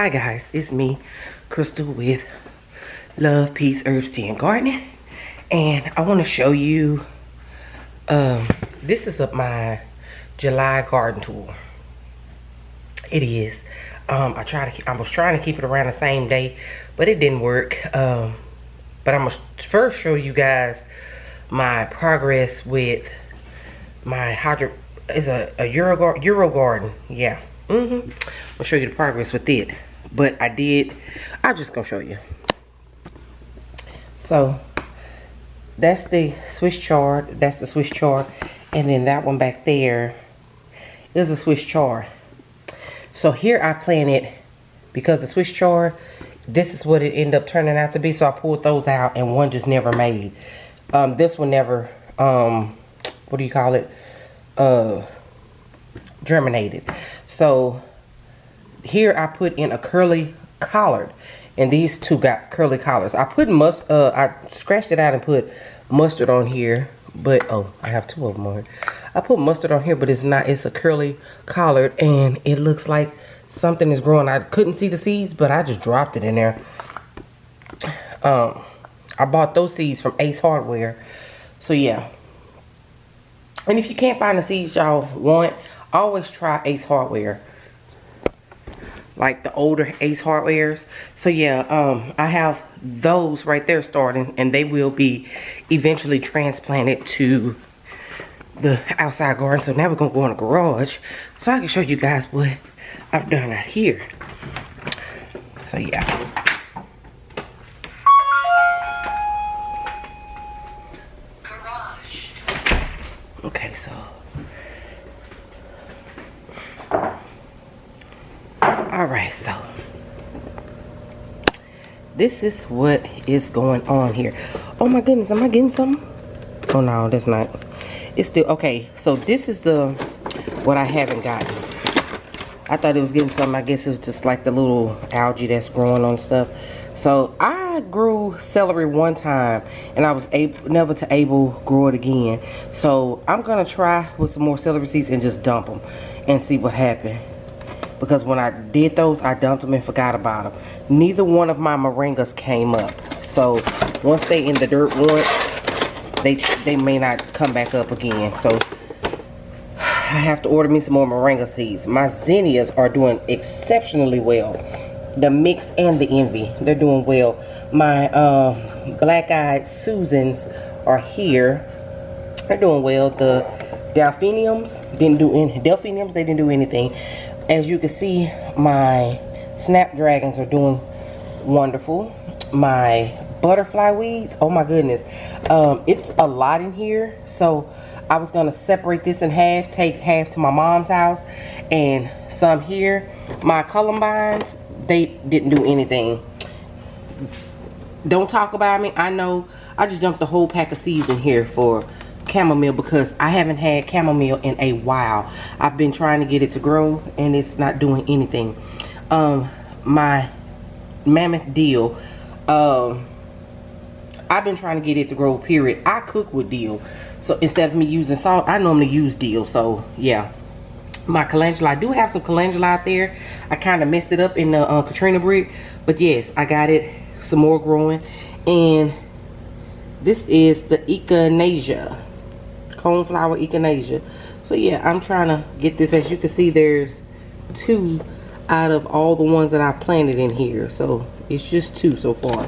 Hi guys, it's me, Crystal with Love, Peace, Herbs, Tea, and Gardening. And I want to show you, this is my July garden tour. It is. I was trying to keep it around the same day, but it didn't work. But I'm going to first show you guys my progress with my it's a Euro garden. Yeah. I'll show you the progress with it. But I'm just gonna show you. So that's the Swiss chard. And then that one back there is a Swiss chard. So here I planted, because the Swiss chard, this is what it ended up turning out to be. So I pulled those out and one just never made. This one never, what do you call it? Germinated. So here I put in a curly collard, and these two got curly collars. I put I scratched it out and put mustard on here, but I have two of them on here. I put mustard on here, but it's a curly collard, and it looks like something is growing. I couldn't see the seeds, but I just dropped it in there. I bought those seeds from Ace Hardware. So yeah. And if you can't find the seeds y'all want, always try Ace Hardware, like the older Ace Hardwares. So yeah, I have those right there starting, and they will be eventually transplanted to the outside garden. So now we're gonna go in the garage so I can show you guys what I've done out here. So yeah. Okay, so alright, so this is what is going on here. Oh my goodness, am I getting something? Oh no, that's not. It's still okay. So this is what I haven't gotten. I thought it was getting something. I guess it was just like the little algae that's growing on stuff. So I grew celery one time, and I was never able to grow it again. So I'm gonna try with some more celery seeds and just dump them and see what happened. Because when I did those, I dumped them and forgot about them. Neither one of my moringas came up. So once they in the dirt once, they may not come back up again. So I have to order me some more moringa seeds. My zinnias are doing exceptionally well. The Mix and the Envy, they're doing well. My black-eyed Susans are here. They're doing well. The delphiniums didn't do anything. As you can see, my snapdragons are doing wonderful. My butterfly weeds, oh my goodness, it's a lot in here. So I was gonna separate this in half, take half to my mom's house and some here. My columbines, they didn't do anything. Don't talk about me. I know I just dumped the whole pack of seeds in here for chamomile because I haven't had chamomile in a while. I've been trying to get it to grow and it's not doing anything. My mammoth deal, I've been trying to get it to grow, period. I cook with deal, so instead of me using salt, I normally use deal. So yeah, my calendula, I do have some calendula out there. I kind of messed it up in the Katrina brick, but yes, I got it some more growing. And this is the echinacea, coneflower echinacea. So yeah, I'm trying to get this. As you can see, there's 2 out of all the ones that I planted in here, so it's just 2 so far.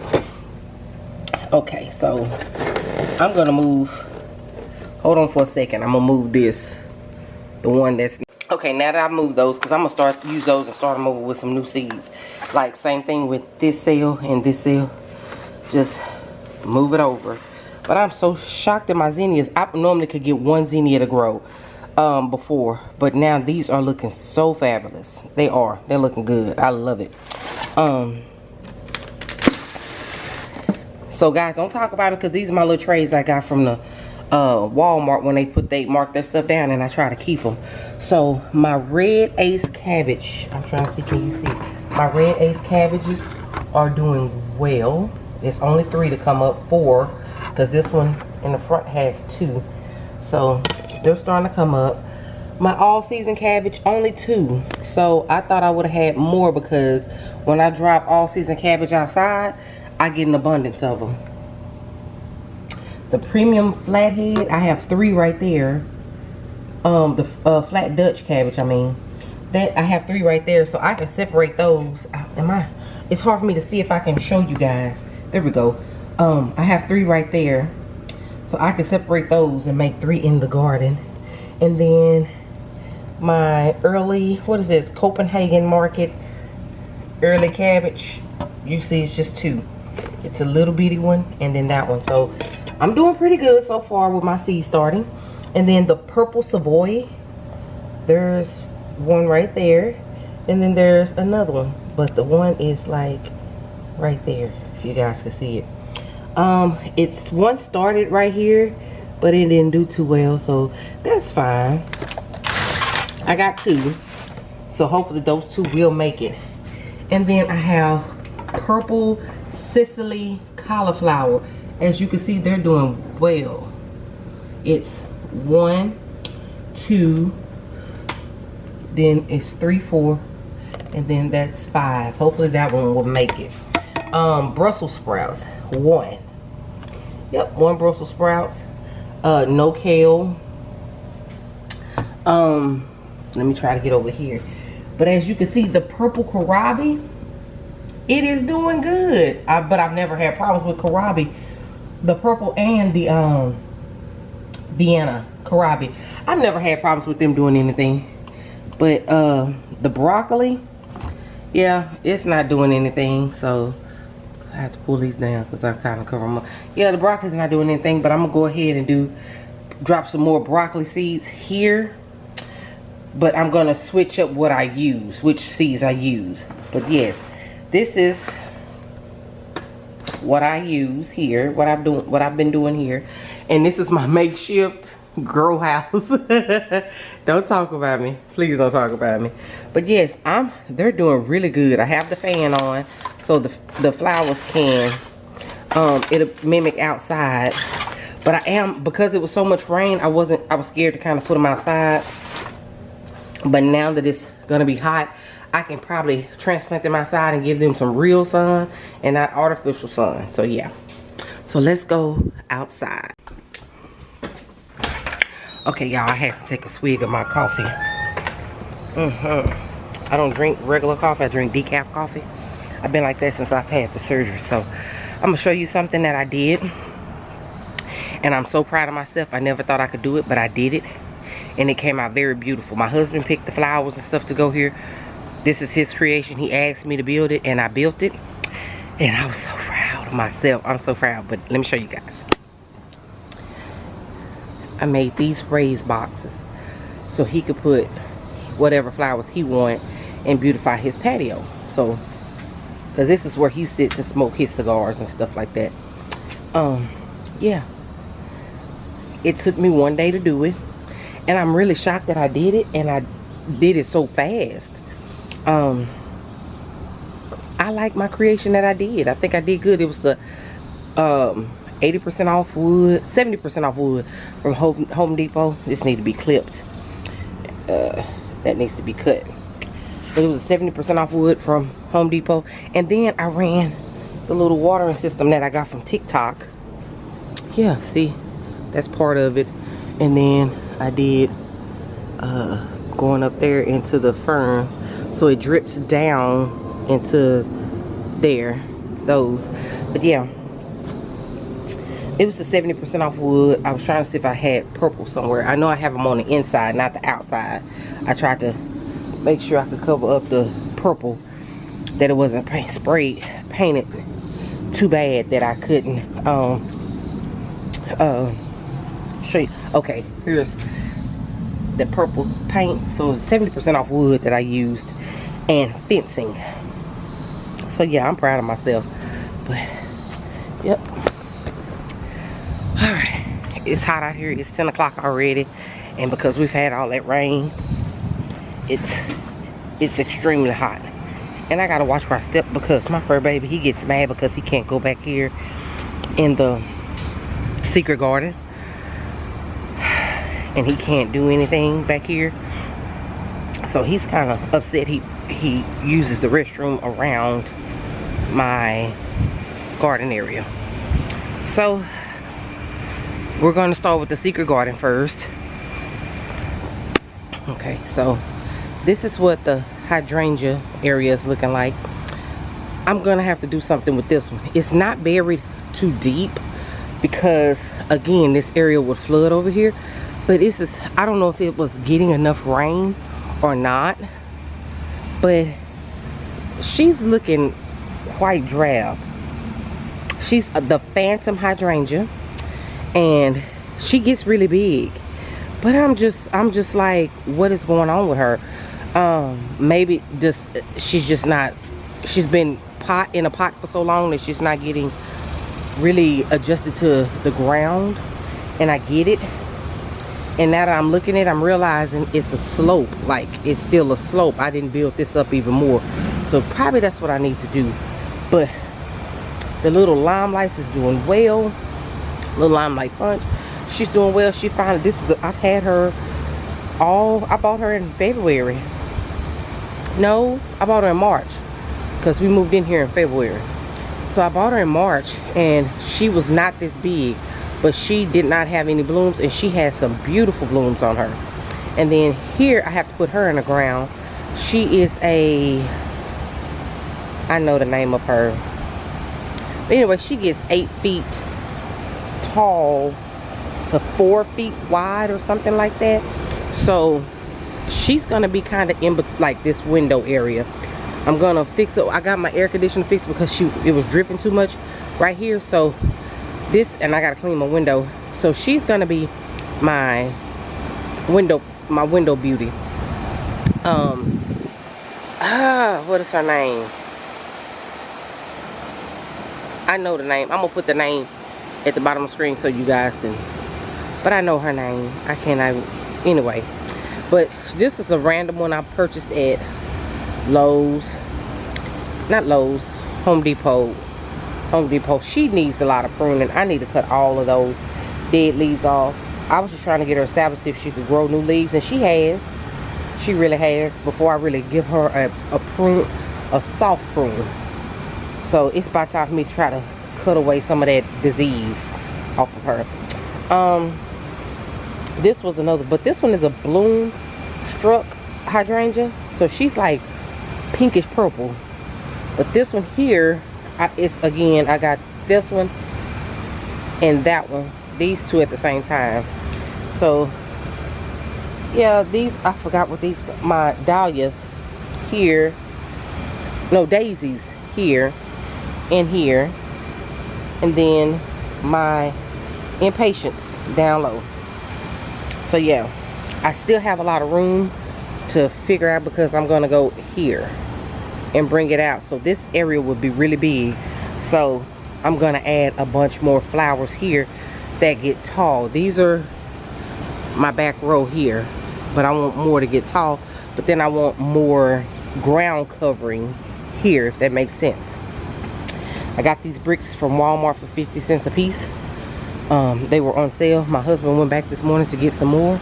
Okay, so I'm gonna move, hold on for a second, I'm gonna move this, the one that's, okay, now that I moved those, because I'm gonna start to use those and start them over with some new seeds. Like same thing with this cell and this cell, just move it over. But I'm so shocked at my zinnias. I normally could get one zinnia to grow before, but now these are looking so fabulous. They're looking good. I love it. So guys, don't talk about it, because these are my little trays I got from the Walmart when they mark their stuff down, and I try to keep them. So my red ace cabbage, I'm trying to see, can you see? My red ace cabbages are doing well. There's only 3 to come up, 4, because this one in the front has 2. So they're starting to come up. my all-season cabbage, only 2. So I thought I would have had more, because when I drop all-season cabbage outside, I get an abundance of them. The premium flathead, I have 3 right there. The flat Dutch cabbage, I mean, that I have 3 right there, so I can separate those. It's hard for me to see if I can show you guys. There we go. I have 3 right there, so I can separate those and make 3 in the garden. And then my early, what is this, Copenhagen Market early cabbage, you see it's just 2. It's a little bitty one, and then that one. So I'm doing pretty good so far with my seed starting. And then the purple Savoy, there's one right there, and then there's another one, but the one is like right there, if you guys can see it. It's one started right here, but it didn't do too well, so that's fine. I got 2, so hopefully those 2 will make it. And then I have purple Sicily cauliflower. As you can see, they're doing well. It's 1, 2, then it's 3, 4, and then that's 5. Hopefully that one will make it. Brussels sprouts, 1. Yep, 1 Brussels sprouts. No kale. Let me try to get over here. But as you can see, the purple kohlrabi, it is doing good. But I've never had problems with kohlrabi. The purple and the Vienna kohlrabi, I've never had problems with them doing anything. But the broccoli, yeah, it's not doing anything. So I have to pull these down because I kind of cover them up. Yeah, the broccoli's not doing anything, but I'm gonna go ahead and drop some more broccoli seeds here. But I'm gonna switch up what I use, which seeds I use. But yes, this is what I use here, what I've been doing here. And this is my makeshift grow house. Don't talk about me, please don't talk about me. But yes, they're doing really good. I have the fan on so the flowers can it'll mimic outside. But because it was so much rain, I was scared to kind of put them outside. But now that it's gonna be hot, I can probably transplant them outside and give them some real sun and not artificial sun. So yeah, so let's go outside. Okay, y'all, I had to take a swig of my coffee. I don't drink regular coffee, I drink decaf coffee. I've been like that since I've had the surgery. So I'm gonna show you something that I did, and I'm so proud of myself. I never thought I could do it, but I did it, and it came out very beautiful. My husband picked the flowers and stuff to go here. This is his creation. He asked me to build it, and I built it, and I was so proud of myself. I'm so proud. But let me show you guys. I made these raised boxes so he could put whatever flowers he wanted and beautify his patio. So, because this is where he sits and smokes his cigars and stuff like that. Yeah, it took me one day to do it, and I'm really shocked that I did it, and I did it so fast. I like my creation that I did. I think I did good. It was the 80% off wood, 70% off wood from Home Depot. This needs to be clipped. That needs to be cut. But it was 70% off wood from Home Depot. And then I ran the little watering system that I got from TikTok. Yeah, see, that's part of it. And then I did going up there into the ferns, so it drips down into there, those. But yeah, it was the 70% off wood. I was trying to see if I had purple somewhere. I know I have them on the inside, not the outside. I tried to make sure I could cover up the purple, that it wasn't painted too bad that I couldn't show you. Okay, here's the purple paint. So it's 70% off wood that I used, and fencing. So yeah, I'm proud of myself. But yep. Alright, it's hot out here. It's 10 o'clock already, and because we've had all that rain, it's extremely hot. And I gotta watch where I step, because my fur baby, he gets mad because he can't go back here in the secret garden. and he can't do anything back here. So he's kind of upset he uses the restroom around my garden area. So we're going to start with the secret garden first. Okay, so this is what the hydrangea area is looking like. I'm gonna have to do something with this one. It's not buried too deep because again, this area would flood over here, but it's just, I don't know if it was getting enough rain or not, but she's looking quite drab. She's the phantom hydrangea, and she gets really big, but I'm just like, what is going on with her? Maybe just she's been in a pot for so long that she's not getting really adjusted to the ground, and I get it. And now that I'm looking at it, I'm realizing it's a slope. Like, it's still a slope. I didn't build this up even more, so probably that's what I need to do. But the little Limelight is doing well. Little Limelight Punch, she's doing well. She finally, I've had her I bought her in February. No, I bought her in March, because we moved in here in February. So I bought her in March, and she was not this big, but she did not have any blooms, and she has some beautiful blooms on her. And then here I have to put her in the ground. She is I know the name of her, but anyway, she gets 8 feet tall to 4 feet wide or something like that. So she's gonna be kind of in like this window area. I'm gonna fix it. I got my air conditioner fixed because it was dripping too much right here. So this, and I gotta clean my window. So she's gonna be my window beauty. What is her name? I know the name. I'm gonna put the name at the bottom of the screen so you guys can, but I know her name. I cannot, anyway. But this is a random one I purchased at Lowe's. Not Lowe's, Home Depot. Home Depot. She needs a lot of pruning. I need to cut all of those dead leaves off. I was just trying to get her established if she could grow new leaves, and she has. She really has, before I really give her a prune, a soft prune. So it's about time for me to try to cut away some of that disease off of her. This was another, but this one is a bloom struck hydrangea, so she's like pinkish purple. But this one here, it's again, I got this one and that one, these two at the same time. So yeah, these, I forgot what these, my dahlias here, no, daisies here and here, and then my impatiens down low. So yeah, I still have a lot of room to figure out, because I'm gonna go here and bring it out. So this area will be really big. So I'm gonna add a bunch more flowers here that get tall. These are my back row here, but I want more to get tall. But then I want more ground covering here, if that makes sense. I got these bricks from Walmart for 50 cents a piece. They were on sale. My husband went back this morning to get some more.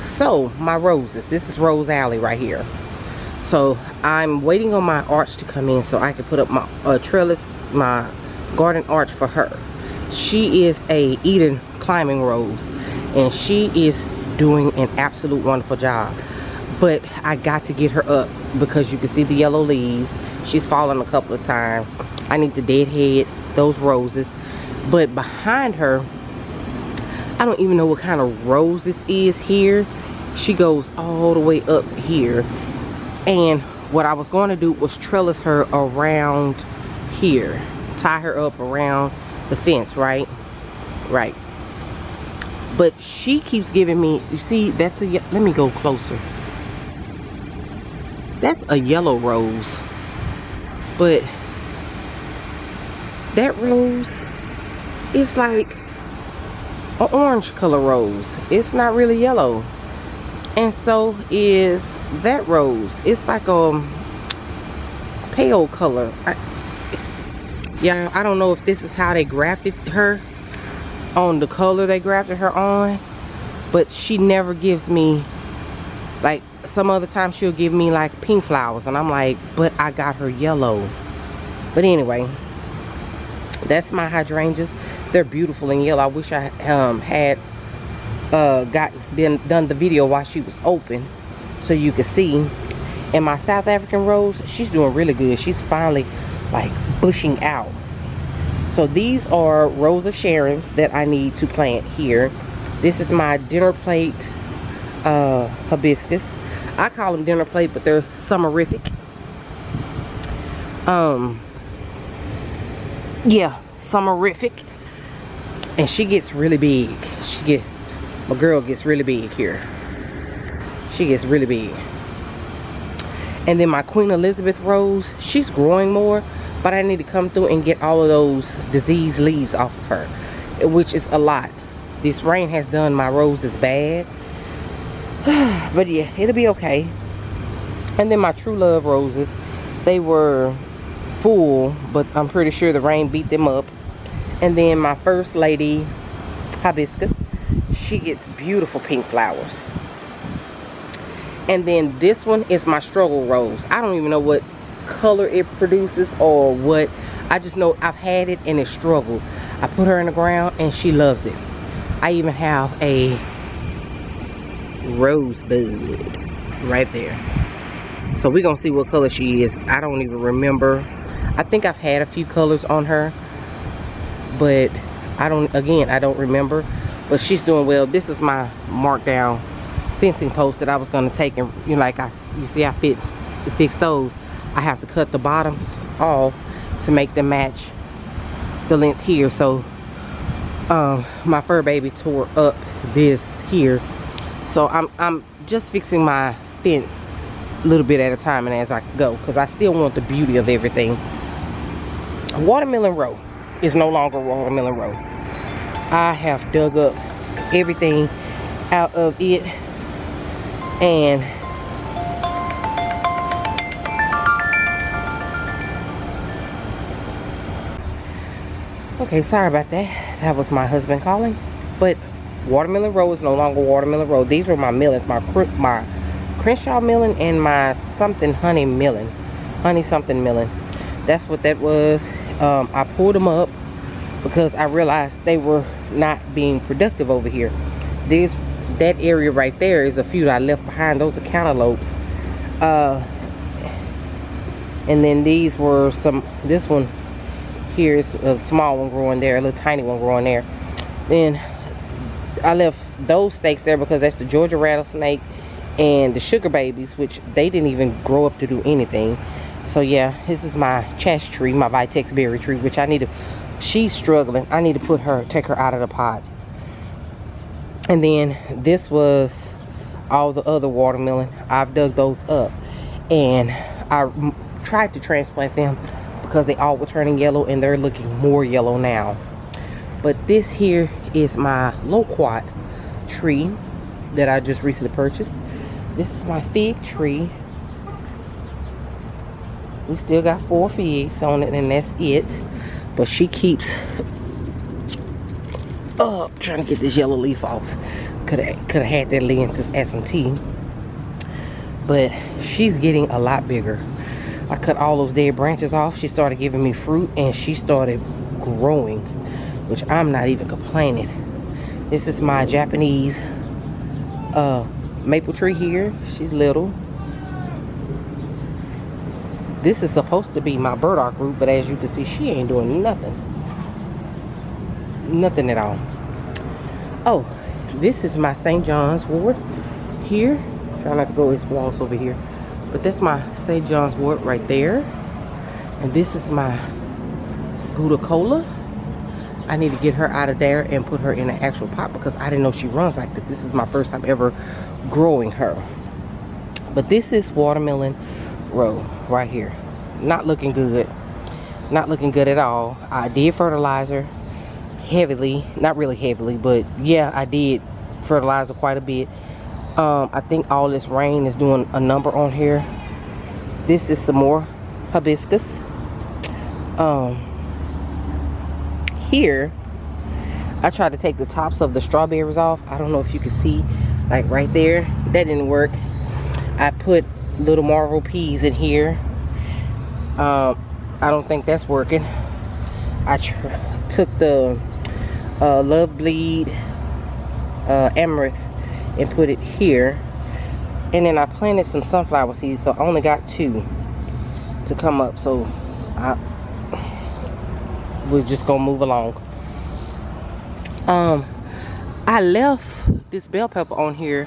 So my roses, this is Rose Alley right here. So I'm waiting on my arch to come in so I can put up my trellis, my garden arch for her. She is a Eden climbing rose, and she is doing an absolute wonderful job. But I got to get her up because you can see the yellow leaves. She's fallen a couple of times. I need to deadhead those roses. But behind her, I don't even know what kind of rose this is here. She goes all the way up here. And what I was going to do was trellis her around here. Tie her up around the fence, right? Right. But she keeps giving me, you see, that's a, let me go closer. That's a yellow rose. But that rose is like an orange color rose. It's not really yellow. And so is that rose. It's like a pale color. Yeah, I don't know if this is how they grafted her on, the color they grafted her on, but she never gives me, like some other time she'll give me like pink flowers, and I'm like, but I got her yellow. But anyway, that's my hydrangeas. They're beautiful in yellow. I wish I had done the video while she was open so you could see. And my South African rose, she's doing really good. She's finally like bushing out. So these are Rose of Sharon's that I need to plant here. This is my dinner plate hibiscus. I call them dinner plate, but they're summerific. Yeah, summerific. And she gets really big. My girl gets really big here. She gets really big. And then my Queen Elizabeth rose, she's growing more, but I need to come through and get all of those diseased leaves off of her, which is a lot. This rain has done my roses bad. But yeah, it'll be okay. And then my True Love roses, they were full, but I'm pretty sure the rain beat them up. And then my First Lady hibiscus, she gets beautiful pink flowers. And then this one is my Struggle Rose. I don't even know what color it produces or what. I just know I've had it and it struggled. I put her in the ground and she loves it. I even have a rosebud right there. So we're gonna see what color she is. I don't even remember. I think I've had a few colors on her, but I don't remember. But she's doing well. This is my markdown fencing post that I was gonna take, and you know, like you see I fixed those. I have to cut the bottoms off to make them match the length here. So my fur baby tore up this here, so I'm just fixing my fence a little bit at a time and as I go, because I still want the beauty of everything. Watermelon row is no longer watermelon row. I have dug up everything out of it, and okay, sorry about that. That was my husband calling. But watermelon row is no longer watermelon row. These are my melons, my Crenshaw melon and my something honey melon, honey something melon. That's what that was. I pulled them up because I realized they were not being productive over here. That area right there is a few that I left behind. Those are cantaloupes. And then these were this one here is a small one growing there, a little tiny one growing there. Then I left those stakes there because that's the Georgia rattlesnake and the sugar babies, which they didn't even grow up to do anything. So yeah, this is my chash tree, my Vitex berry tree, which I need to, she's struggling. I need to take her out of the pot. And then this was all the other watermelon. I've dug those up and I tried to transplant them because they all were turning yellow, and they're looking more yellow now. But this here is my loquat tree that I just recently purchased. This is my fig tree. We still got 4 figs on it, and that's it. But she keeps trying to get this yellow leaf off. Could have had that laying to add some tea. But she's getting a lot bigger. I cut all those dead branches off. She started giving me fruit, and she started growing, which I'm not even complaining. This is my Japanese maple tree here. She's little. This is supposed to be my burdock root, but as you can see, she ain't doing nothing. Nothing at all. Oh, this is my St. John's wort here. Try not to go as walls over here. But that's my St. John's wort right there. And this is my Gouda-Cola. I need to get her out of there and put her in an actual pot because I didn't know she runs like that. This is my first time ever growing her. But this is watermelon row right here. Not looking good. Not looking good at all. I did fertilize her heavily. Not really heavily, but yeah, I did fertilize her quite a bit. I think all this rain is doing a number on here. This is some more hibiscus. Here I tried to take the tops of the strawberries off. I don't know if you can see, like right there. That didn't work. I put little Marvel peas in here. I don't think that's working. I took the Love Bleed Amaranth and put it here. And then I planted some sunflower seeds, so I only got 2 to come up. So we're just gonna move along. I left this bell pepper on here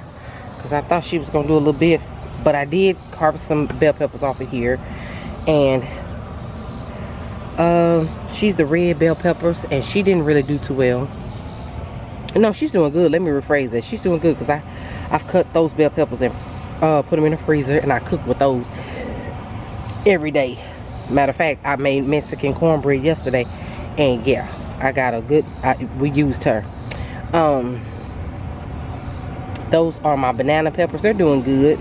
because I thought she was gonna do a little bit, but I did harvest some bell peppers off of here. And she's the red bell peppers, and she didn't really do too well. No, she's doing good. Let me rephrase that. She's doing good because I've cut those bell peppers and put them in the freezer, and I cook with those every day. Matter of fact, I made Mexican cornbread yesterday, and yeah, I got a good, we used her. Those are my banana peppers. They're doing good.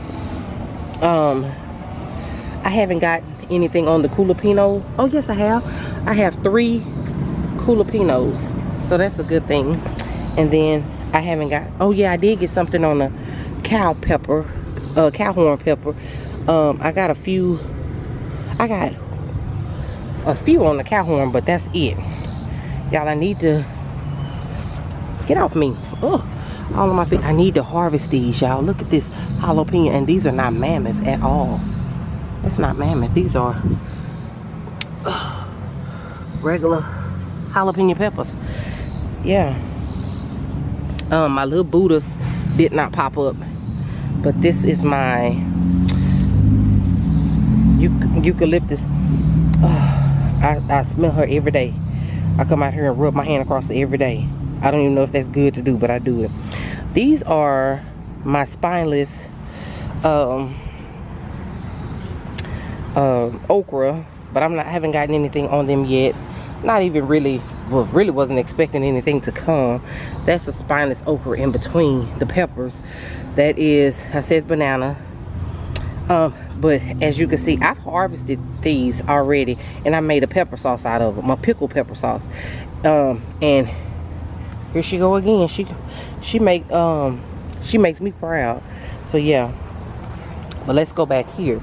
I haven't got anything on the Culipino. Oh yes, I have. I have 3 Culipinos, so that's a good thing. And then I haven't got, oh yeah, I did get something on the cow pepper, cowhorn pepper. I got a few on the cowhorn, but that's it. Y'all, I need to get off me. Oh, all of my feet. I need to harvest these, y'all. Look at this jalapeno, and these are not mammoth at all. That's not mammoth. These are regular jalapeno peppers. Yeah. My little Buddhas did not pop up, but this is my eucalyptus. I smell her every day. I come out here and rub my hand across it every day. I don't even know if that's good to do, but I do it. These are my spineless okra, but I haven't gotten anything on them yet. Not even really, well, really wasn't expecting anything to come. That's a spineless okra in between the peppers. That is, I said banana. But as you can see, I've harvested these already, and I made a pepper sauce out of them, my pickled pepper sauce. And here she go again. She makes me proud. So yeah. But let's go back here.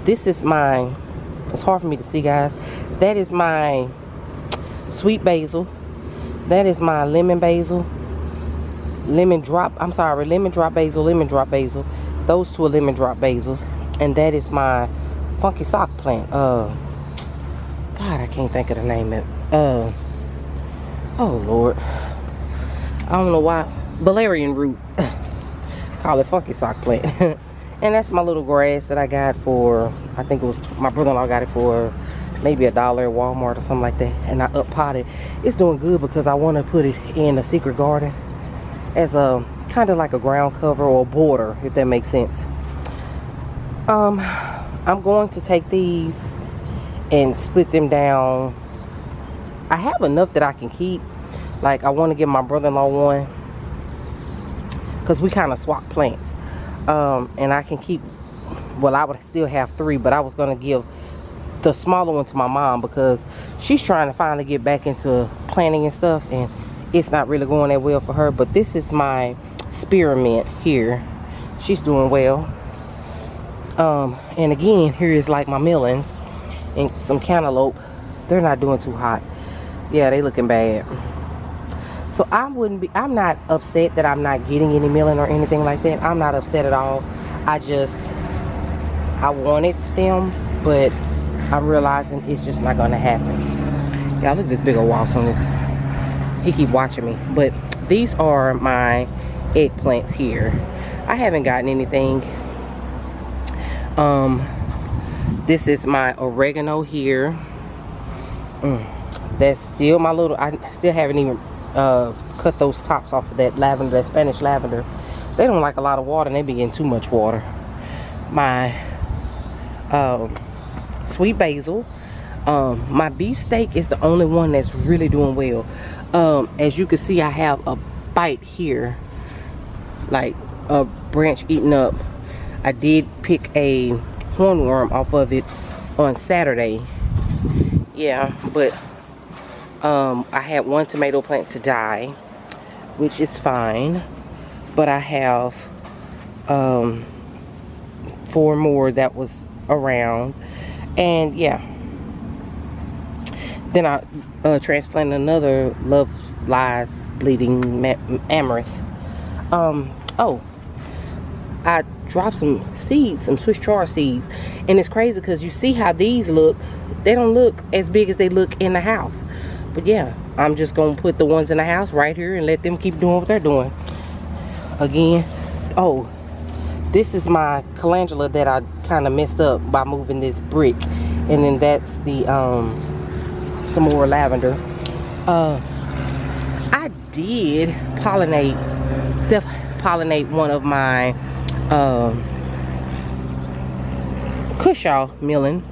This is my, it's hard for me to see, guys. That is my sweet basil. That is my lemon basil. Lemon drop basil. Those 2 are lemon drop basils. And that is my funky sock plant. God, I can't think of the name of it. Oh Lord. I don't know why. Valerian root. Call it funky sock plant. And that's my little grass that I got for, I think it was, my brother-in-law got it for maybe $1 at Walmart or something like that. And I up potted. It's doing good because I want to put it in a secret garden as a kind of like a ground cover or a border, if that makes sense. I'm going to take these and split them down. I have enough that I can keep. Like, I want to give my brother-in-law one because we kind of swap plants. And I can keep, well, I would still have 3, but I was going to give the smaller one to my mom because she's trying to finally get back into planting and stuff, and it's not really going that well for her. But this is my spearmint here. She's doing well. And again, here is like my melons and some cantaloupe. They're not doing too hot. Yeah, they looking bad. So I'm not upset that I'm not getting any melon or anything like that. I'm not upset at all. I wanted them, but I'm realizing it's just not gonna happen. Y'all, look at this big old wasp on this. He keep watching me. But these are my eggplants here. I haven't gotten anything. This is my oregano here. That's still my little, I still haven't even cut those tops off of that lavender, that Spanish lavender. They don't like a lot of water, and they be getting too much water. My sweet basil. My beefsteak is the only one that's really doing well. As you can see, I have a bite here, like a branch eaten up. I did pick a hornworm off of it on Saturday. Yeah, but I had one tomato plant to die. which is fine. But I have 4 more that was around. And yeah. Then I transplanted another Love Lies Bleeding Amaranth. Oh, I dropped some seeds, some Swiss chard seeds. And it's crazy because you see how these look. They don't look as big as they look in the house. But yeah, I'm just going to put the ones in the house right here and let them keep doing what they're doing. Again, oh, this is my calendula that I kind of messed up by moving this brick. And then that's the, some more lavender. I did pollinate, self-pollinate one of my Cushaw milling,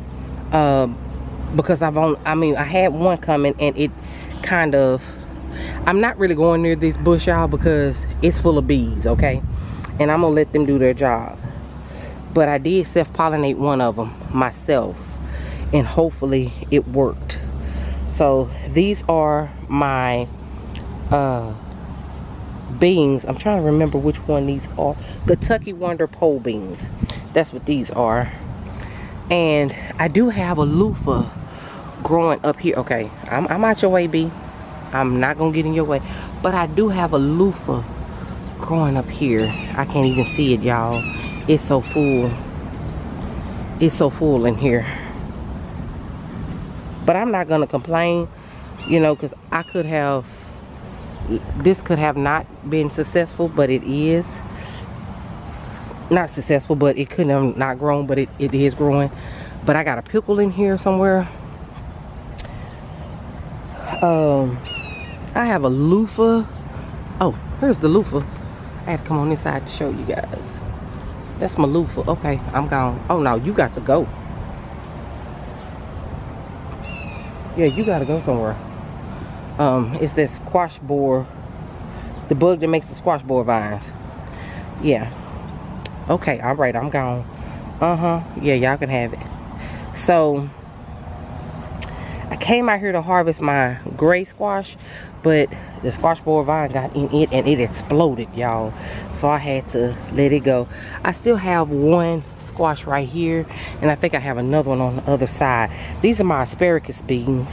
because I had one coming and it kind of, I'm not really going near this bush, y'all, because it's full of bees, okay? And I'm gonna let them do their job. But I did self-pollinate one of them myself, and hopefully it worked. So these are my beans. I'm trying to remember which one these are. Kentucky Wonder pole beans. That's what these are. And I do have a loofah growing up here. Okay, I'm out your way, B. I'm not gonna get in your way. But I do have a loofah growing up here. I can't even see it, y'all. It's so full. It's so full in here. But I'm not gonna complain, you know, because I could have, this could have not been successful, but it is. Not successful, but it couldn't have not grown, but it is growing. But I got a pickle in here somewhere. I have a loofah. Oh, here's the loofah. I had to come on this side to show you guys. That's my loofah. Okay, I'm gone. Oh no, you got to go. Yeah, you gotta go somewhere. It's this squash borer, the bug that makes the squash borer vines. Yeah. Okay, all right, I'm gone. Yeah, y'all can have it. So I came out here to harvest my gray squash, but the squash borer vine got in it and it exploded, y'all. So I had to let it go. I still have one squash right here, and I think I have another one on the other side. These are my asparagus beans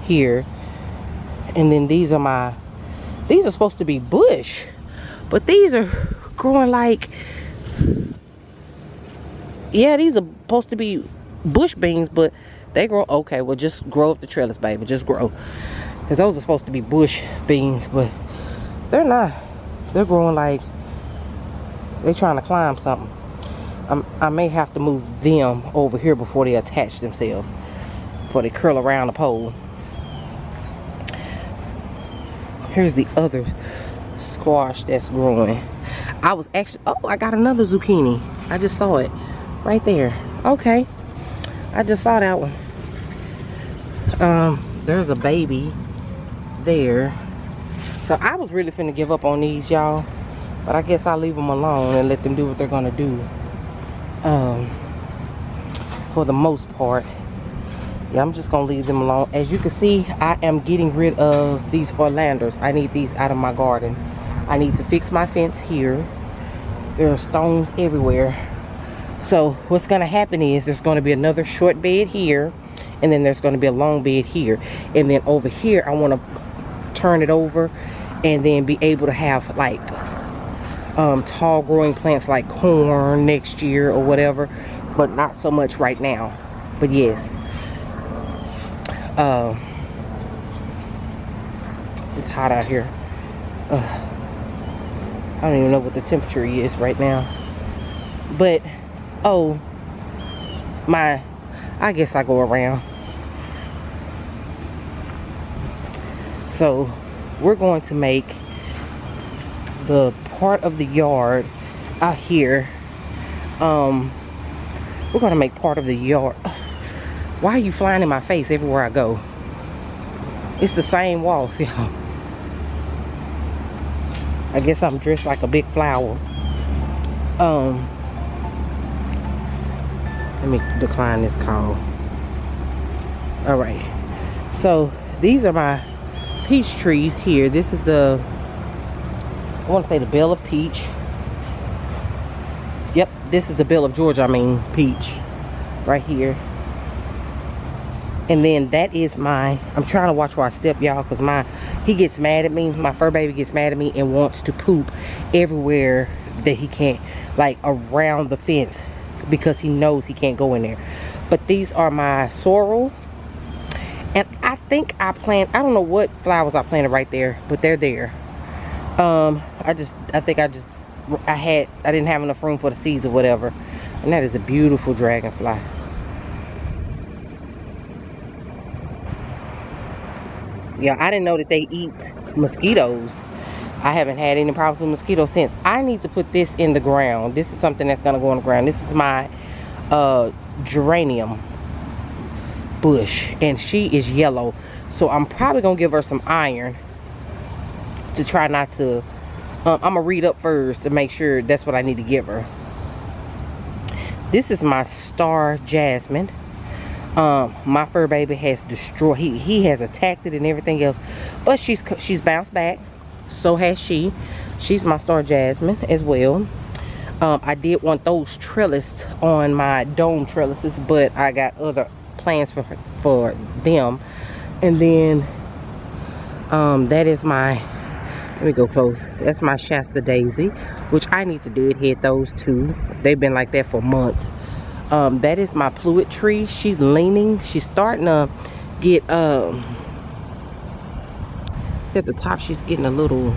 here, and then these are supposed to be bush, but these are growing like, yeah, these are supposed to be bush beans, but they grow. Okay, well, just grow up the trellis, baby, just grow, because those are supposed to be bush beans, but they're not. They're growing like they're trying to climb something. I may have to move them over here before they attach themselves, before they curl around the pole. Here's the other squash that's growing. I was actually, oh, I got another zucchini. I just saw it right there. Okay, I just saw that one. There's a baby there. So I was really finna give up on these, y'all, but I guess I'll leave them alone and let them do what they're gonna do. For the most part, yeah, I'm just gonna leave them alone. As you can see, I am getting rid of these Orlanders. I need these out of my garden. I need to fix my fence here. There are stones everywhere. So what's gonna happen is there's gonna be another short bed here, and then there's gonna be a long bed here, and then over here I want to turn it over and then be able to have like tall growing plants like corn next year or whatever, but not so much right now. But yes, it's hot out here. I don't even know what the temperature is right now, but oh my, I guess I go around. So we're going to make the part of the yard out here, we're gonna make part of the yard. Why are you flying in my face everywhere I go? It's the same walls, y'all. I guess I'm dressed like a big flower. Let me decline this call. All right, so these are my peach trees here. This is the I want to say the Belle of Peach. Yep, this is the Belle of Georgia, I mean peach. Right here. And then that is my, I'm trying to watch where I step, y'all, because he gets mad at me. My fur baby gets mad at me and wants to poop everywhere that he can't, like around the fence, because he knows he can't go in there. But these are my sorrel. And I think I don't know what flowers I planted right there, but they're there. I didn't have enough room for the seeds or whatever. And that is a beautiful dragonfly. Yeah, I didn't know that they eat mosquitoes. I haven't had any problems with mosquitoes since. I need to put this in the ground. This is something that's gonna go on the ground. This is my geranium bush, and she is yellow. So I'm probably gonna give her some iron to try not to, I'm gonna read up first to make sure that's what I need to give her. This is my star jasmine. My fur baby has destroyed, he has attacked it and everything else, but she's bounced back. So has she. She's my star jasmine as well. I did want those trellised on my dome trellises, but I got other plans for them. And then that is my, let me go close, that's my Shasta daisy, which I need to deadhead those two. They've been like that for months. That is my pluet tree. She's leaning, she's starting to get at the top, she's getting a little,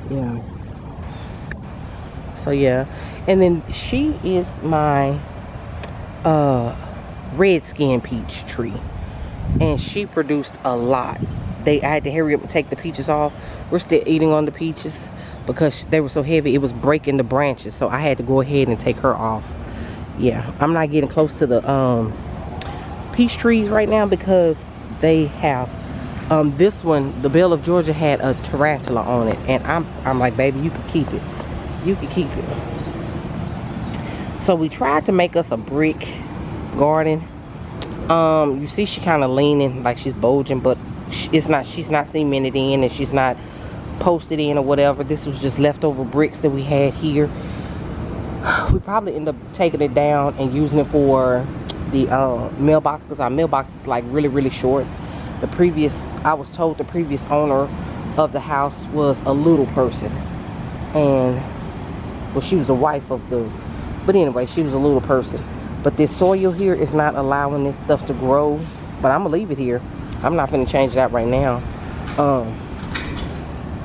yeah. So yeah, and then she is my red skin peach tree, and she produced a lot. I had to hurry up and take the peaches off. We're still eating on the peaches because they were so heavy, it was breaking the branches, so I had to go ahead and take her off. Yeah, I'm not getting close to the peach trees right now because they have this one, the Belle of Georgia, had a tarantula on it, and I'm like, baby, you can keep it. You can keep it. So we tried to make us a brick garden. You see she kind of leaning like she's bulging, but she's not cemented in, and she's not posted in or whatever. This was just leftover bricks that we had here. We probably end up taking it down and using it for the mailbox, because our mailbox is like really short. I was told the previous owner of the house was a little person, and well, she was the wife of the, but anyway, she was a little person. But this soil here is not allowing this stuff to grow, but I'm gonna leave it here. I'm not gonna change that right now.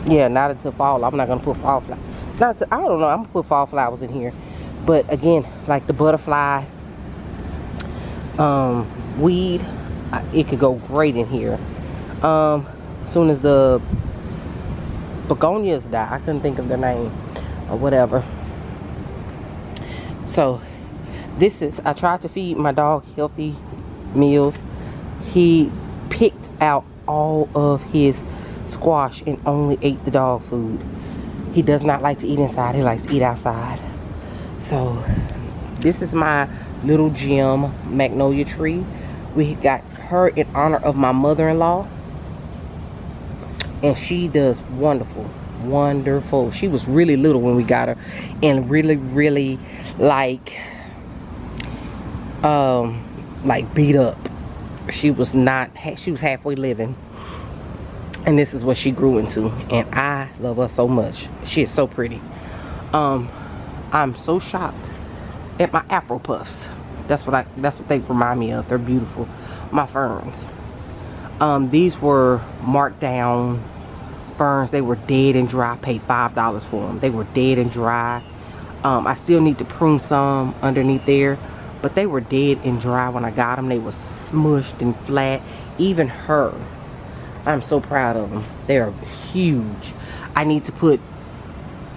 Yeah, not until fall. I'm not gonna put fall flowers. I don't know, I'm gonna put fall flowers in here. But again, like the butterfly weed, it could go great in here. As soon as the begonias die, I couldn't think of their name or whatever. So this is, I tried to feed my dog healthy meals. He picked out all of his squash and only ate the dog food. He does not like to eat inside, he likes to eat outside. So this is my little gem magnolia tree. We got her in honor of my mother-in-law, and she does wonderful. She was really little when we got her, and really like beat up. She was halfway living, and this is what she grew into, and I love her so much. She is so pretty. I'm so shocked at my Afro puffs. That's what they remind me of. They're beautiful. My ferns. These were marked down ferns. They were dead and dry. I paid $5 for them. They were dead and dry. I still need to prune some underneath there, but they were dead and dry when I got them. They were smushed and flat. Even her. I'm so proud of them. They are huge. I need to put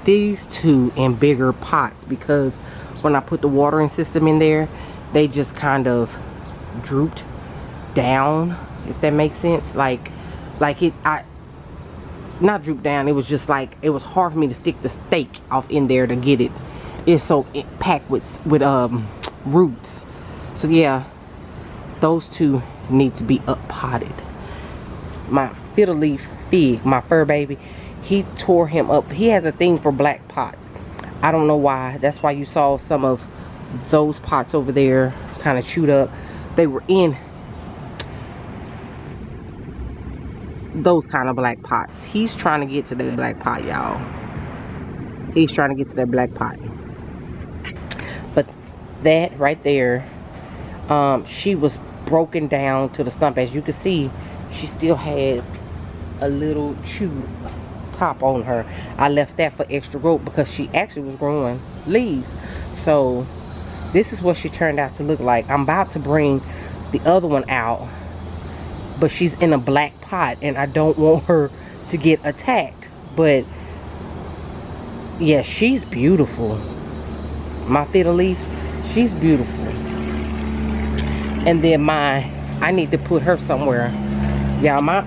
these two in bigger pots, because when I put the watering system in there, they just kind of drooped down, if that makes sense. Not drooped down, it was just like, it was hard for me to stick the stake off in there to get it. It's so packed with roots. So yeah, those two need to be up potted. My fiddle leaf fig, my fur baby, he tore him up. He has a thing for black pots. I don't know why. That's why you saw some of those pots over there kind of chewed up. They were in those kind of black pots. He's trying to get to that black pot, y'all. He's trying to get to that black pot. But that right there, she was broken down to the stump. As you can see, she still has a little chew top on her. I left that for extra growth because she actually was growing leaves. So this is what she turned out to look like. I'm about to bring the other one out, but she's in a black pot and I don't want her to get attacked. But yeah, she's beautiful. My fiddle leaf, she's beautiful. And then I need to put her somewhere. Yeah, my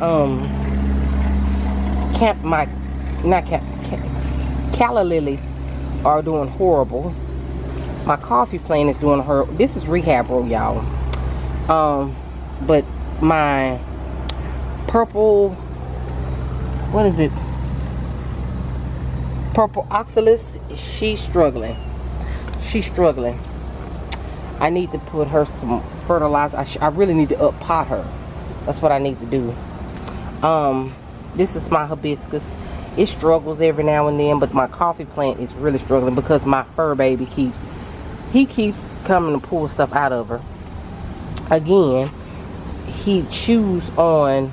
calla lilies are doing horrible. My coffee plant is doing her. This is Rehab Row, y'all. But my purple, what is it? Purple oxalis, she's struggling. She's struggling. I need to put her some fertilizer. I really need to up pot her. That's what I need to do. This is my hibiscus. It struggles every now and then, but my coffee plant is really struggling because my fur baby keeps coming to pull stuff out of her. Again, he chews on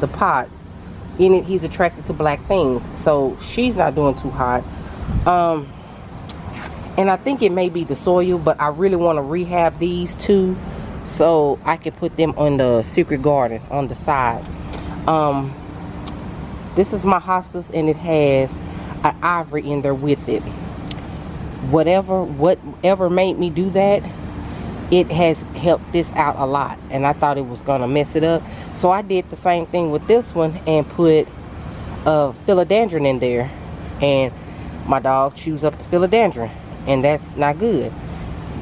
the pots. In it, he's attracted to black things, so she's not doing too hot. And I think it may be the soil, but I really want to rehab these two so I can put them on the secret garden on the side. This is my hostas, and it has an ivory in there with it. Whatever made me do that, it has helped this out a lot, and I thought it was gonna mess it up, so I did the same thing with this one and put philodendron in there, and my dog chews up the philodendron, and that's not good.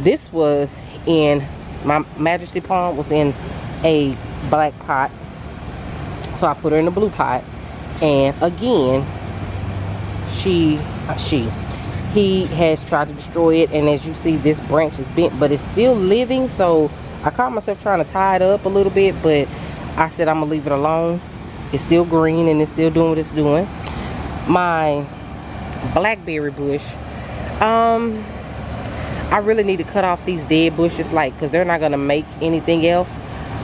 This was in my Majesty Palm, was in a black pot, so I put her in the blue pot. And again, he has tried to destroy it, and as you see, this branch is bent, but it's still living. So I caught myself trying to tie it up a little bit, but I said I'm gonna leave it alone. It's still green and it's still doing what it's doing. My blackberry bush, I really need to cut off these dead bushes, like, because they're not gonna make anything else.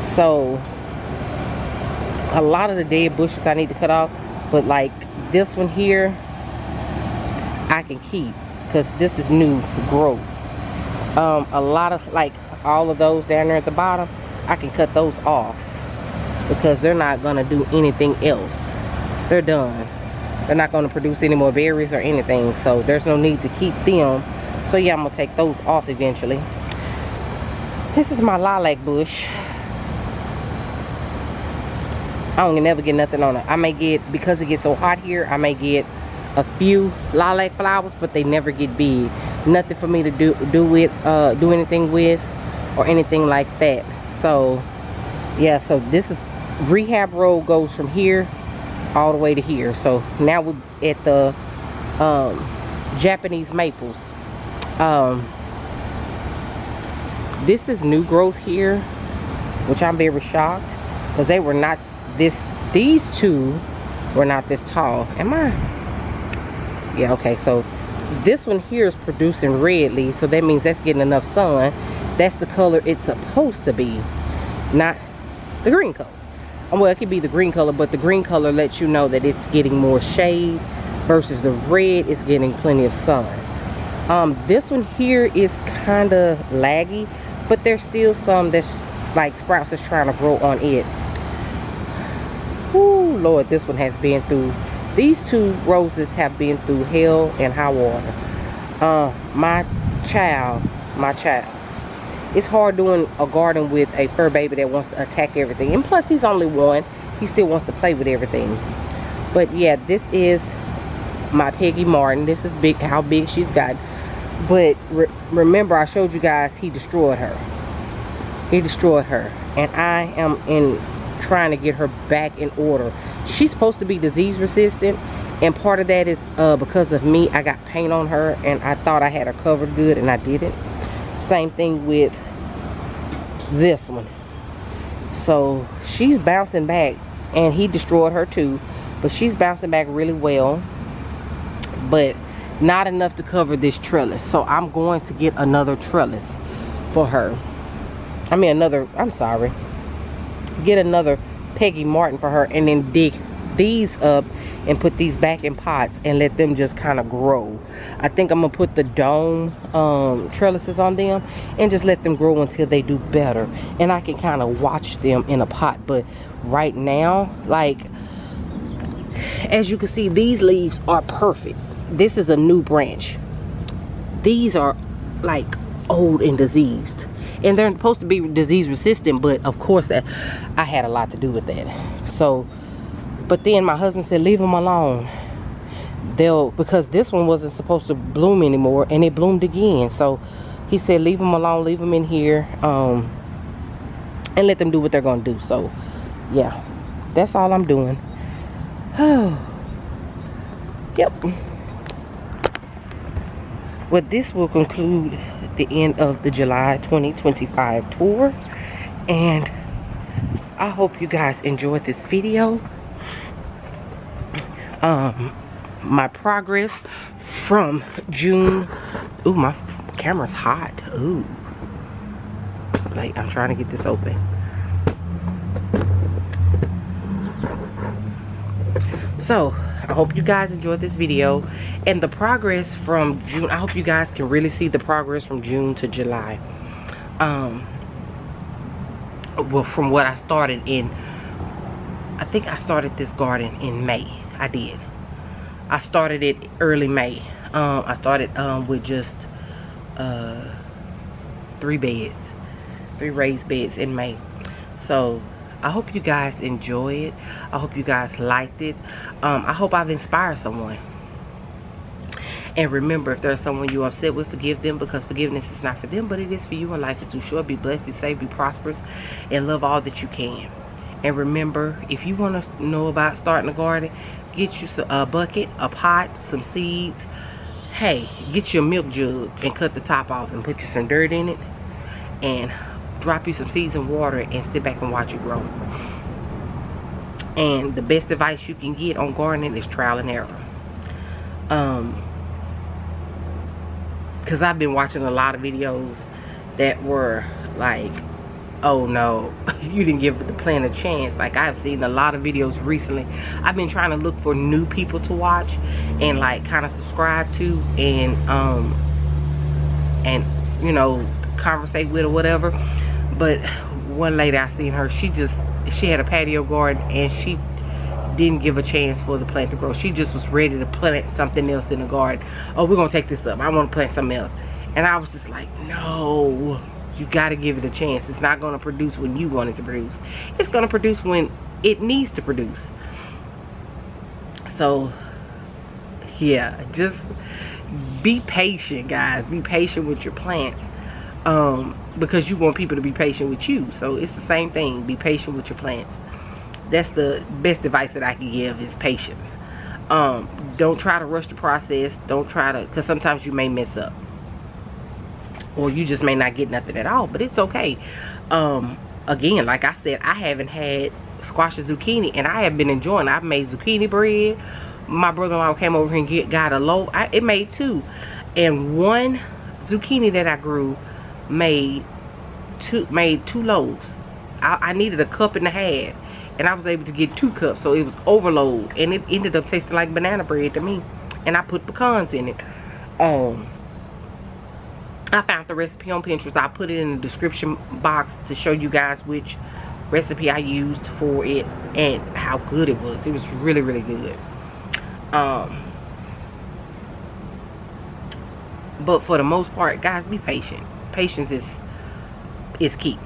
So a lot of the dead bushes I need to cut off, but like this one here I can keep because this is new growth. A lot of, like, all of those down there at the bottom, I can cut those off because they're not gonna do anything else. They're done. They're not gonna produce any more berries or anything, so there's no need to keep them. So yeah, I'm gonna take those off eventually. This is my lilac bush. I don't never get nothing on it. I may get, because it gets so hot here, I may get a few lilac flowers, but they never get big. Nothing for me to do anything with or anything like that. So yeah, so this is Rehab Row, goes from here all the way to here. So now we're at the Japanese maples. This is new growth here, which I'm very shocked because they were not these two were not this tall. Am I? Yeah, okay, so this one here is producing red leaves, so that means that's getting enough sun. That's the color it's supposed to be, not the green color. Well, it could be the green color, but the green color lets you know that it's getting more shade versus the red is getting plenty of sun. This one here is kind of laggy, but there's still some that's like sprouts that's trying to grow on it. Ooh, Lord, this one has been through, these two roses have been through hell and high water. My child, it's hard doing a garden with a fur baby that wants to attack everything, and plus he's only one, he still wants to play with everything. But yeah, this is my Peggy Martin. This is big, how big she's got. But remember, I showed you guys he destroyed her, and I am trying to get her back in order. She's supposed to be disease resistant, And part of that is because of me. I got paint on her and I thought I had her covered good and I didn't. Same thing with this one. So she's bouncing back, and he destroyed her too, but she's bouncing back really well, but not enough to cover this trellis. So I'm going to get another trellis for her. I mean get another Peggy Martin for her, and then dig these up and put these back in pots and let them just kind of grow. I think I'm gonna put the dome trellises on them and just let them grow until they do better, and I can kind of watch them in a pot. But right now, like, as you can see, these leaves are perfect. This is a new branch. These are like old and diseased, and they're supposed to be disease resistant, but of course that I had a lot to do with that. So but then my husband said, leave them alone. Because this one wasn't supposed to bloom anymore, and it bloomed again. So he said, leave them alone, leave them in here, and let them do what they're gonna do. So yeah, that's all I'm doing. Yep. Well, this will conclude the end of the July 2025 tour, and I hope you guys enjoyed this video. My progress from June. Ooh, my camera's hot. Ooh, like, I'm trying to get this open. So I hope you guys enjoyed this video and the progress from June. I hope you guys can really see the progress from June to July. Well, from what I started in, I think I started this garden in May. I did. I started it early May. I started with just 3 raised beds in May. So I hope you guys enjoy it. I hope you guys liked it. I hope I've inspired someone. And remember, if there's someone you're upset with, forgive them, because forgiveness is not for them, but it is for you, and life is too short. Be blessed, be safe, be prosperous, and love all that you can. And remember, if you want to know about starting a garden, get you a bucket, a pot, some seeds. Hey, get you a milk jug and cut the top off and put you some dirt in it, and drop you some seeds in water and sit back and watch it grow. And the best advice you can get on gardening is trial and error. Because I've been watching a lot of videos that were like, oh no, you didn't give the plant a chance. Like, I've seen a lot of videos recently. I've been trying to look for new people to watch and like kind of subscribe to, and you know, conversate with or whatever. But one lady I seen her, she had a patio garden, and she didn't give a chance for the plant to grow. She just was ready to plant something else in the garden. Oh, we're gonna take this up, I want to plant something else. And I was just like, no, you got to give it a chance. It's not going to produce when you want it to produce. It's going to produce when it needs to produce. So yeah, just be patient, guys. Be patient with your plants, because you want people to be patient with you. So it's the same thing. Be patient with your plants. That's the best advice that I can give, is patience. Don't try to rush the process. Don't try to, because sometimes you may mess up, or you just may not get nothing at all, but it's okay. Again, like I said, I haven't had squash and zucchini, and I have been enjoying it. I've made zucchini bread. My brother-in-law came over here and got a loaf. It made 2, and one zucchini that I grew made two loaves. I needed a cup and a half, and I was able to get 2 cups, so it was overload, and it ended up tasting like banana bread to me. And I put pecans in it. I found the recipe on Pinterest. I'll put it in the description box to show you guys which recipe I used for it and how good it was. It was really, really good. But for the most part, guys, be patient. Patience is key.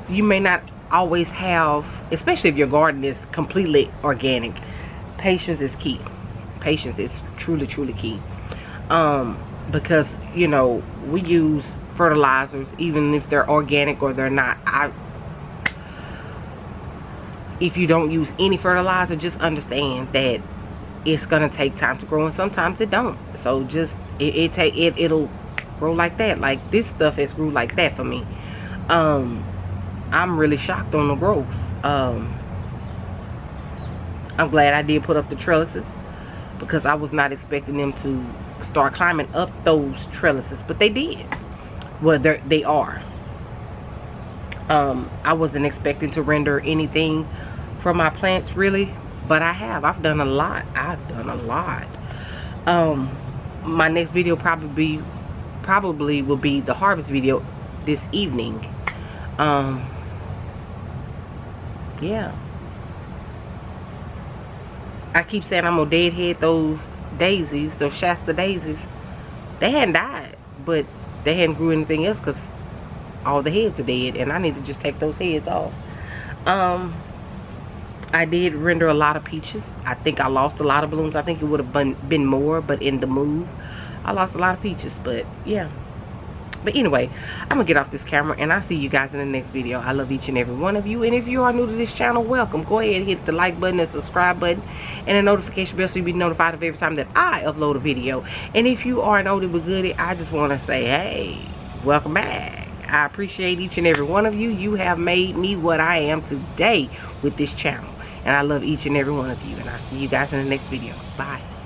You may not always have, especially if your garden is completely organic, patience is key. Patience is truly, truly key. Because, you know, we use fertilizers, even if they're organic or they're not. if you don't use any fertilizer, just understand that it's gonna take time to grow, and sometimes it don't. So just it'll grow like that. Like this stuff has grew like that for me. I'm really shocked on the growth. I'm glad I did put up the trellises, because I was not expecting them to start climbing up those trellises, but they did. Well, they are. I wasn't expecting to render anything from my plants really, but I've done a lot. My next video probably will be the harvest video this evening. Yeah, I keep saying I'm gonna deadhead those daisies, those Shasta daisies. They hadn't died, but they hadn't grew anything else because all the heads are dead, and I need to just take those heads off. I did render a lot of peaches. I think I lost a lot of blooms. I think it would have been more, but in the move I lost a lot of peaches. But yeah, but anyway, I'm gonna get off this camera, and I'll see you guys in the next video. I love each and every one of you, and if you are new to this channel, welcome. Go ahead and hit the like button and subscribe button and the notification bell so you'll be notified of every time that I upload a video. And if you are an oldie but goodie, I just want to say, hey, welcome back. I appreciate each and every one of you. You have made me what I am today with this channel, and I love each and every one of you, and I'll see you guys in the next video. Bye.